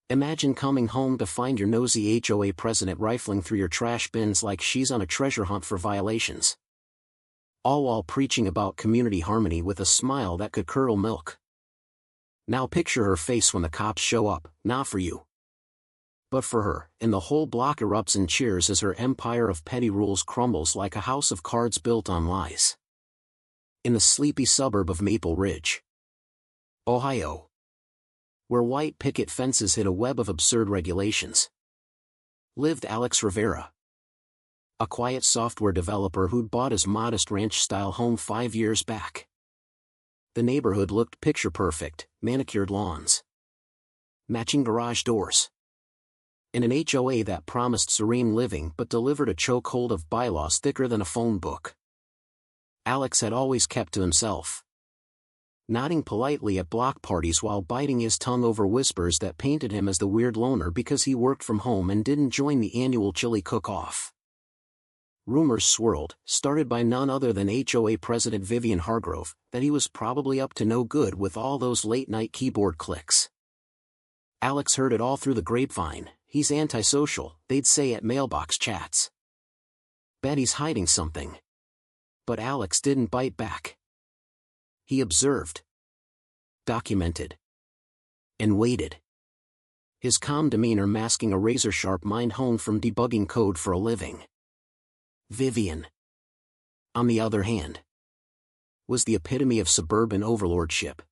Imagine coming home to find your nosy HOA president rifling through your trash bins like she's on a treasure hunt for violations. All while preaching about community harmony with a smile that could curdle milk. Now picture her face when the cops show up, not for you, but for her, and the whole block erupts in cheers as her empire of petty rules crumbles like a house of cards built on lies. In the sleepy suburb of Maple Ridge, Ohio, where white picket fences hid a web of absurd regulations, lived Alex Rivera, a quiet software developer who'd bought his modest ranch-style home 5 years back. The neighborhood looked picture-perfect: manicured lawns, matching garage doors, and an HOA that promised serene living but delivered a chokehold of bylaws thicker than a phone book. Alex had always kept to himself, nodding politely at block parties while biting his tongue over whispers that painted him as the weird loner because he worked from home and didn't join the annual chili cook-off. Rumors swirled, started by none other than HOA President Vivian Hargrove, that he was probably up to no good with all those late-night keyboard clicks. Alex heard it all through the grapevine: he's antisocial, they'd say at mailbox chats. Bet he's hiding something. But Alex didn't bite back. He observed, documented, and waited, his calm demeanor masking a razor-sharp mind honed from debugging code for a living. Vivian, on the other hand, was the epitome of suburban overlordship.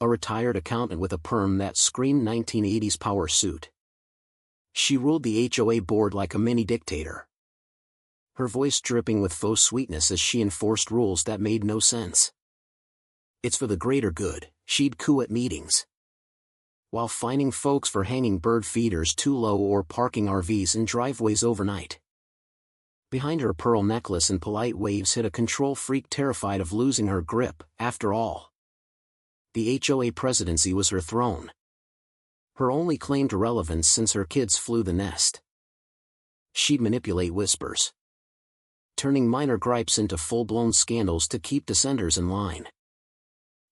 A retired accountant with a perm that screamed 1980s power suit. She ruled the HOA board like a mini dictator, her voice dripping with faux sweetness as she enforced rules that made no sense. It's for the greater good, she'd coo at meetings, while fining folks for hanging bird feeders too low or parking RVs in driveways overnight. Behind her pearl necklace and polite waves hid a control freak terrified of losing her grip. After all, the HOA presidency was her throne, her only claim to relevance since her kids flew the nest. She'd manipulate whispers, turning minor gripes into full-blown scandals to keep dissenters in line.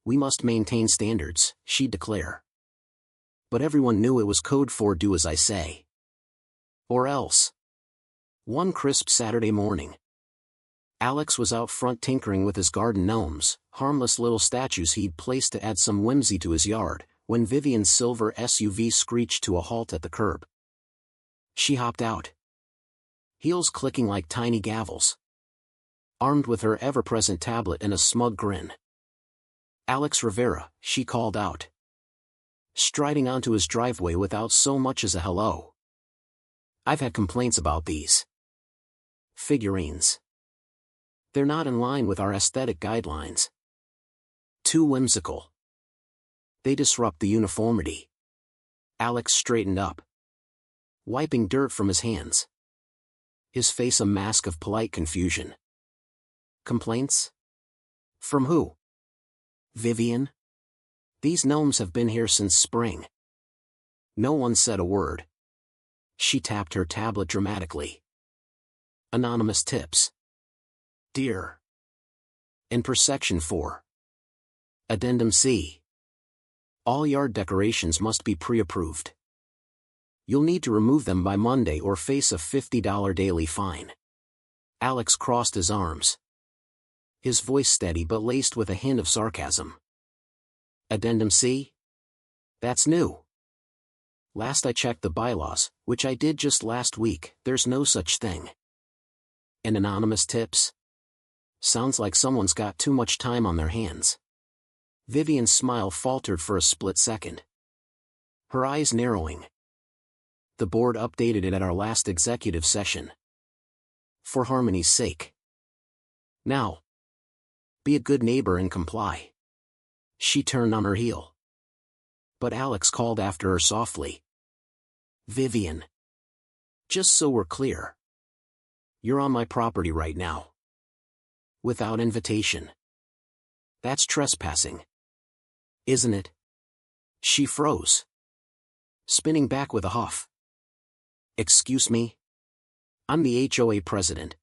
We must maintain standards, she'd declare. But everyone knew it was code for do as I say, or else. One crisp Saturday morning, Alex was out front tinkering with his garden gnomes, harmless little statues he'd placed to add some whimsy to his yard, when Vivian's silver SUV screeched to a halt at the curb. She hopped out, heels clicking like tiny gavels, armed with her ever-present tablet and a smug grin. "Alex Rivera," she called out, striding onto his driveway without so much as a hello. "I've had complaints about these figurines. They're not in line with our aesthetic guidelines. Too whimsical. They disrupt the uniformity." Alex straightened up, wiping dirt from his hands, his face a mask of polite confusion. "Complaints? From who?" "Vivian? These gnomes have been here since spring." No one said a word. She tapped her tablet dramatically. Anonymous tips. Dear. And per section 4. Addendum C. All yard decorations must be pre-approved. You'll need to remove them by Monday or face a $50 daily fine. Alex crossed his arms, his voice steady but laced with a hint of sarcasm. Addendum C? That's new. Last I checked the bylaws, which I did just last week, there's no such thing. And anonymous tips? Sounds like someone's got too much time on their hands. Vivian's smile faltered for a split second, her eyes narrowing. The board updated it at our last executive session. For harmony's sake. Now, be a good neighbor and comply. She turned on her heel. But Alex called after her softly. "Vivian. Just so we're clear. You're on my property right now. Without invitation. That's trespassing. Isn't it?" She froze, spinning back with a huff. "Excuse me? I'm the HOA president.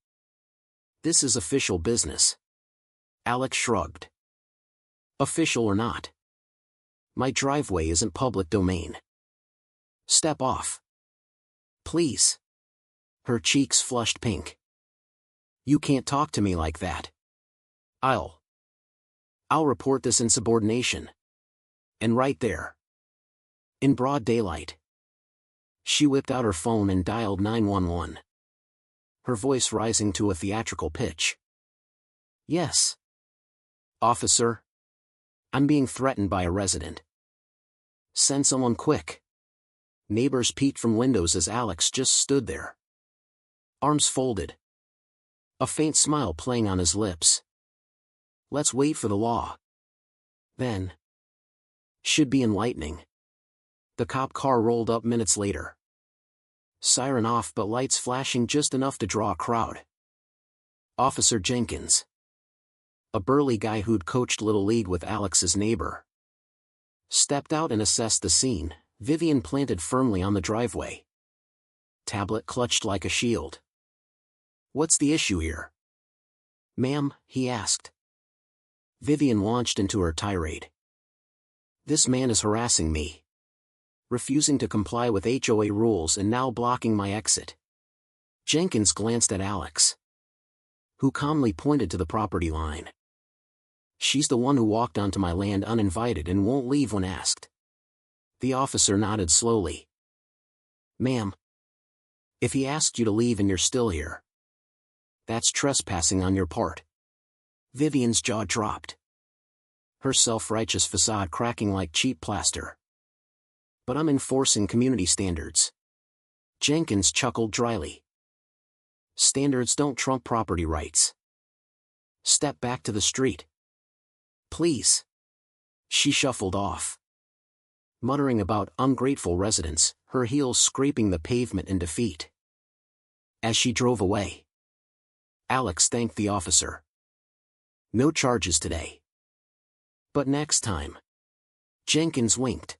This is official business." Alex shrugged. "Official or not, my driveway isn't public domain. Step off. Please. Her cheeks flushed pink. You can't talk to me like that. I'll report this insubordination. And right there. In broad daylight. She whipped out her phone and dialed 911. Her voice rising to a theatrical pitch. Yes. Officer. I'm being threatened by a resident. Send someone quick. Neighbors peeked from windows as Alex just stood there. Arms folded. A faint smile playing on his lips. Let's wait for the law. Then. Should be enlightening. The cop car rolled up minutes later. Siren off but lights flashing just enough to draw a crowd. Officer Jenkins. A burly guy who'd coached Little League with Alex's neighbor. Stepped out and assessed the scene, Vivian planted firmly on the driveway. Tablet clutched like a shield. What's the issue here? Ma'am, he asked. Vivian launched into her tirade. This man is harassing me. Refusing to comply with HOA rules and now blocking my exit. Jenkins glanced at Alex, who calmly pointed to the property line. She's the one who walked onto my land uninvited and won't leave when asked. The officer nodded slowly. Ma'am. If he asked you to leave and you're still here, that's trespassing on your part. Vivian's jaw dropped. Her self-righteous facade cracking like cheap plaster. But I'm enforcing community standards. Jenkins chuckled dryly. Standards don't trump property rights. Step back to the street. Please. She shuffled off. Muttering about ungrateful residents, her heels scraping the pavement in defeat. As she drove away, Alex thanked the officer. No charges today. But next time. Jenkins winked.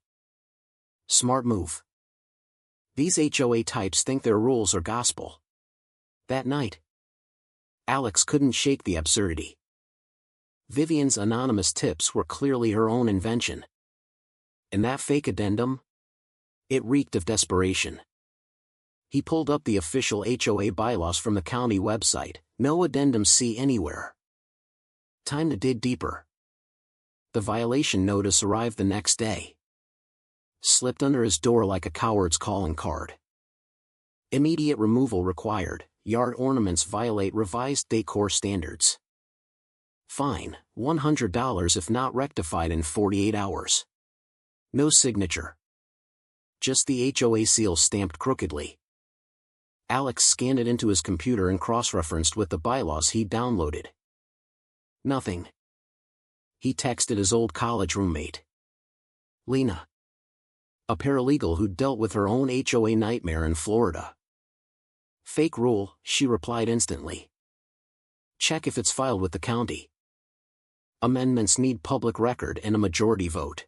Smart move. These HOA types think their rules are gospel. That night, Alex couldn't shake the absurdity. Vivian's anonymous tips were clearly her own invention. And that fake addendum? It reeked of desperation. He pulled up the official HOA bylaws from the county website. No addendum C anywhere. Time to dig deeper. The violation notice arrived the next day. Slipped under his door like a coward's calling card. Immediate removal required. Yard ornaments violate revised decor standards. Fine, $100 if not rectified in 48 hours. No signature. Just the HOA seal stamped crookedly. Alex scanned it into his computer and cross-referenced with the bylaws he'd downloaded. Nothing. He texted his old college roommate, Lena, a paralegal who'd dealt with her own HOA nightmare in Florida. Fake rule, she replied instantly. Check if it's filed with the county. Amendments need public record and a majority vote.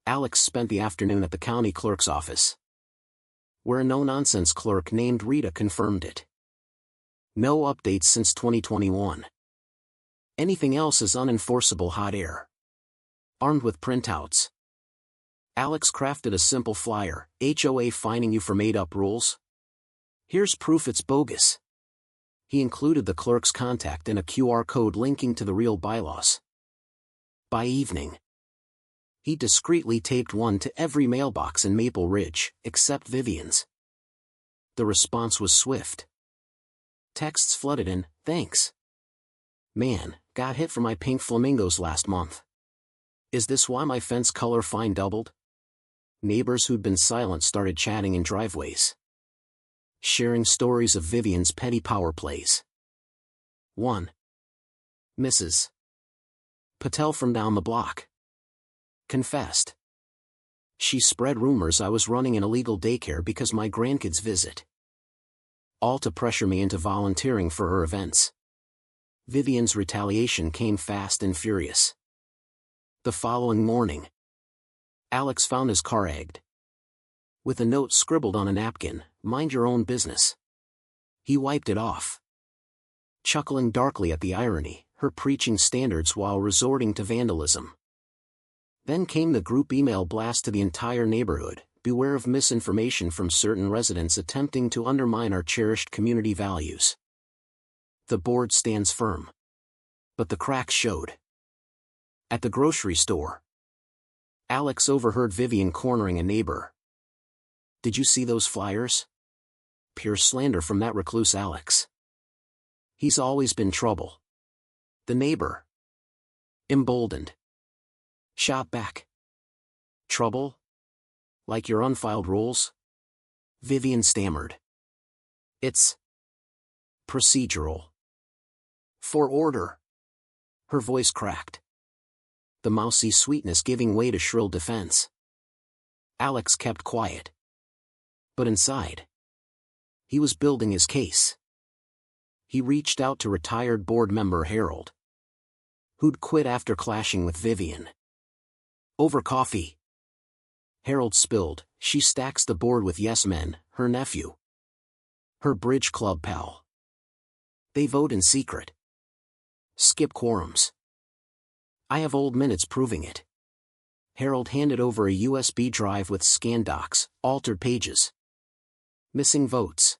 Alex spent the afternoon at the county clerk's office, where a no-nonsense clerk named Rita confirmed it. No updates since 2021. Anything else is unenforceable hot air. Armed with printouts, Alex crafted a simple flyer. HOA fining you for made-up rules? Here's proof it's bogus. He included the clerk's contact and a QR code linking to the real bylaws. By evening, he discreetly taped one to every mailbox in Maple Ridge, except Vivian's. The response was swift. Texts flooded in, thanks. Man, got hit for my pink flamingos last month. Is this why my fence color fine doubled? Neighbors who'd been silent started chatting in driveways, sharing stories of Vivian's petty power plays. 1. Mrs. Patel from down the block confessed. She spread rumors I was running an illegal daycare because my grandkids visit. All to pressure me into volunteering for her events. Vivian's retaliation came fast and furious. The following morning, Alex found his car egged, with a note scribbled on a napkin, mind your own business. He wiped it off, chuckling darkly at the irony, her preaching standards while resorting to vandalism. Then came the group email blast to the entire neighborhood. Beware of misinformation from certain residents attempting to undermine our cherished community values. The board stands firm. But the cracks showed. At the grocery store, Alex overheard Vivian cornering a neighbor. "Did you see those flyers?" Pure slander from that recluse Alex. "He's always been trouble." The neighbor, emboldened, shot back. "Trouble? Like your unfiled rules?" Vivian stammered. "It's procedural. For order." Her voice cracked, the mousy sweetness giving way to shrill defense. Alex kept quiet. But inside, he was building his case. He reached out to retired board member Harold, who'd quit after clashing with Vivian. Over coffee. Harold spilled, "She stacks the board with yes men, her nephew. Her bridge club pal. They vote in secret. Skip quorums. I have old minutes proving it." Harold handed over a USB drive with scanned docs, altered pages. Missing votes.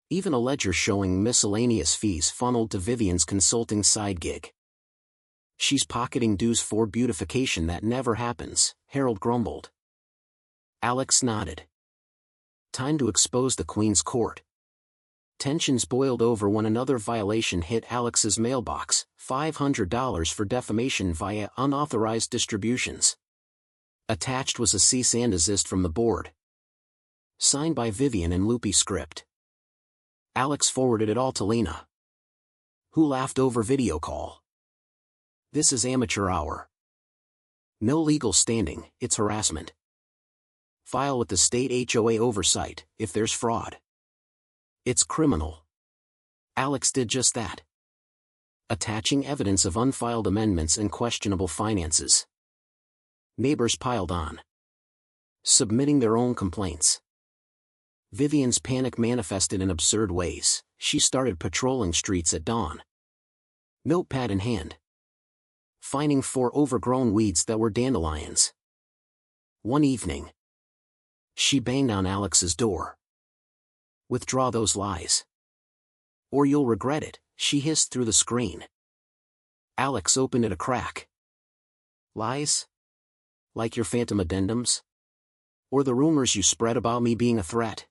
Even a ledger showing miscellaneous fees funneled to Vivian's consulting side gig. "She's pocketing dues for beautification that never happens," Harold grumbled. Alex nodded. Time to expose the Queen's Court. Tensions boiled over when another violation hit Alex's mailbox, $500 for defamation via unauthorized distributions. Attached was a cease and desist from the board, signed by Vivian in loopy script. Alex forwarded it all to Lena, who laughed over video call. "This is amateur hour. No legal standing, it's harassment. File with the state HOA oversight, if there's fraud. It's criminal." Alex did just that, attaching evidence of unfiled amendments and questionable finances. Neighbors piled on, submitting their own complaints. Vivian's panic manifested in absurd ways. She started patrolling streets at dawn, notepad in hand, finding 4 overgrown weeds that were dandelions. One evening, she banged on Alex's door. "Withdraw those lies, or you'll regret it," she hissed through the screen. Alex opened it a crack. "Lies? Like your phantom addendums? Or the rumors you spread about me being a threat?"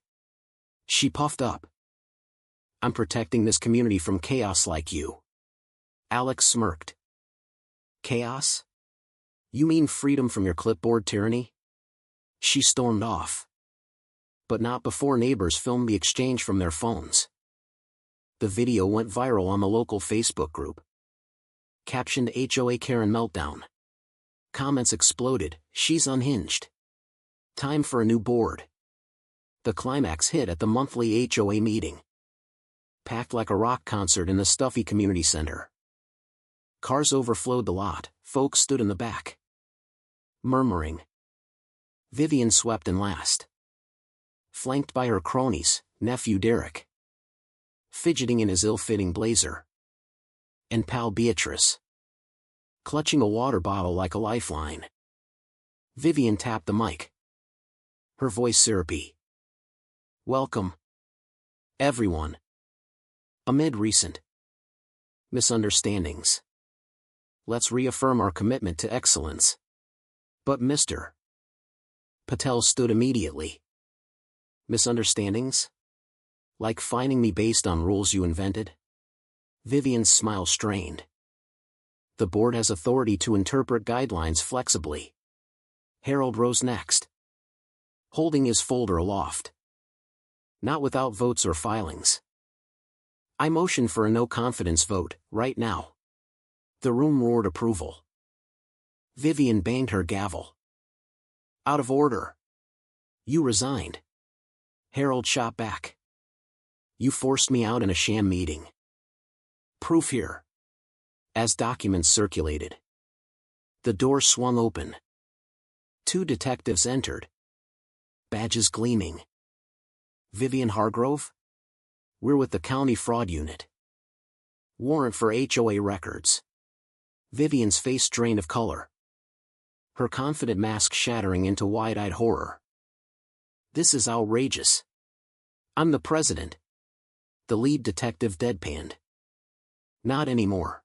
She puffed up. "I'm protecting this community from chaos like you." Alex smirked. "Chaos? You mean freedom from your clipboard tyranny?" She stormed off. But not before neighbors filmed the exchange from their phones. The video went viral on the local Facebook group. Captioned HOA Karen Meltdown. Comments exploded, "She's unhinged. Time for a new board." The climax hit at the monthly HOA meeting. Packed like a rock concert in the stuffy community center. Cars overflowed the lot, folks stood in the back, murmuring. Vivian swept in last, flanked by her cronies, nephew Derek, fidgeting in his ill-fitting blazer, and pal Beatrice, clutching a water bottle like a lifeline. Vivian tapped the mic, her voice syrupy. "Welcome, everyone. Amid recent misunderstandings, let's reaffirm our commitment to excellence." But Mr. Patel stood immediately. "Misunderstandings? Like fining me based on rules you invented?" Vivian's smile strained. "The board has authority to interpret guidelines flexibly." Harold rose next, holding his folder aloft. "Not without votes or filings. I motion for a no-confidence vote, right now." The room roared approval. Vivian banged her gavel. "Out of order. You resigned." Harold shot back. "You forced me out in a sham meeting. Proof here." As documents circulated, the door swung open. 2 detectives entered, badges gleaming. "Vivian Hargrove? We're with the County Fraud Unit. Warrant for HOA records." Vivian's face drained of color, her confident mask shattering into wide-eyed horror. This is outrageous. I'm the president. The lead detective deadpanned. Not anymore.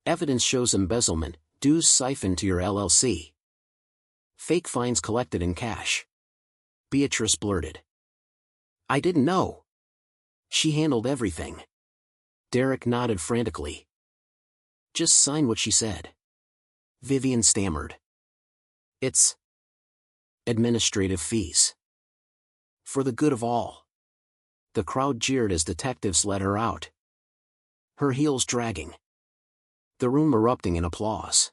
Evidence shows embezzlement, dues siphoned to your LLC. Fake fines collected in cash. Beatrice blurted. I didn't know. She handled everything. Derek nodded frantically. Just sign what she said. Vivian stammered. It's administrative fees. For the good of all. The crowd jeered as detectives let her out. Her heels dragging. The room erupting in applause.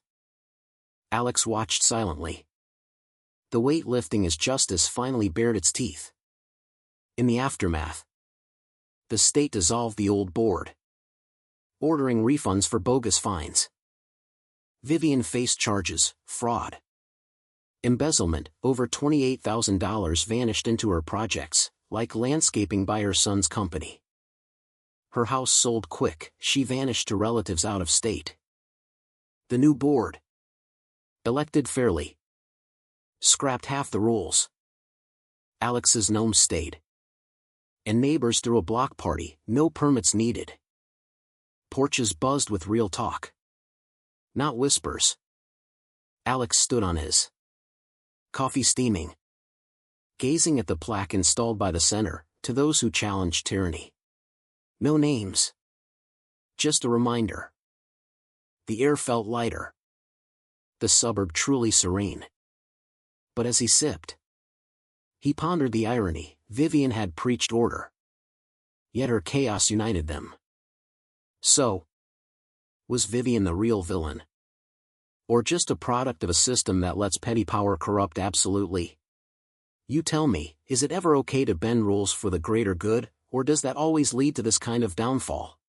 Alex watched silently. The weight lifting as justice finally bared its teeth. In the aftermath, the state dissolved the old board, ordering refunds for bogus fines. Vivian faced charges: fraud, embezzlement. Over $28,000 vanished into her projects, like landscaping by her son's company. Her house sold quick, she vanished to relatives out of state. The new board, elected fairly, scrapped half the rules. Alex's gnome stayed. And neighbors threw a block party, no permits needed. Porches buzzed with real talk. Not whispers. Alex stood on his coffee steaming, gazing at the plaque installed by the center, to those who challenged tyranny. No names. Just a reminder. The air felt lighter. The suburb truly serene. But as he sipped, he pondered the irony. Vivian had preached order. Yet her chaos united them. So, was Vivian the real villain? Or just a product of a system that lets petty power corrupt absolutely? You tell me, is it ever okay to bend rules for the greater good, or does that always lead to this kind of downfall?